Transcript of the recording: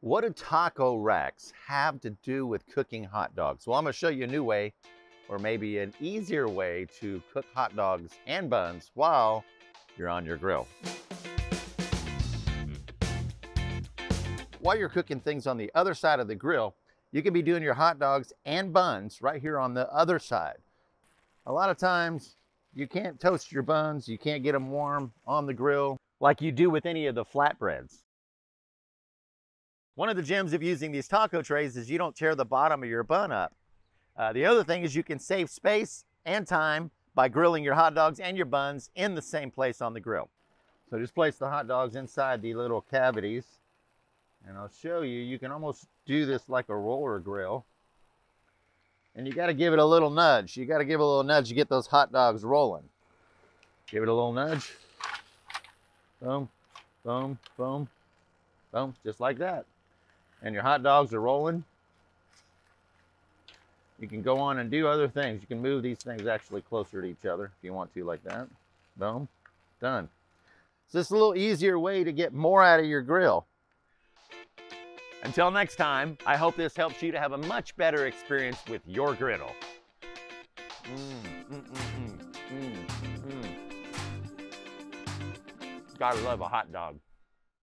What do taco racks have to do with cooking hot dogs? Well, I'm gonna show you a new way, or maybe an easier way to cook hot dogs and buns while you're on your grill. While you're cooking things on the other side of the grill, you can be doing your hot dogs and buns right here on the other side. A lot of times you can't toast your buns, you can't get them warm on the grill like you do with any of the flatbreads. One of the gems of using these taco trays is you don't tear the bottom of your bun up. The other thing is you can save space and time by grilling your hot dogs and your buns in the same place on the grill. So just place the hot dogs inside the little cavities, and I'll show you, you can almost do this like a roller grill. And you gotta give it a little nudge. You gotta give it a little nudge to get those hot dogs rolling. Give it a little nudge. Boom, boom, boom, boom, just like that. And your hot dogs are rolling. You can go on and do other things. You can move these things actually closer to each other if you want to, like that. Boom, done. So this is a little easier way to get more out of your grill. Until next time, I hope this helps you to have a much better experience with your griddle. Gotta love a hot dog.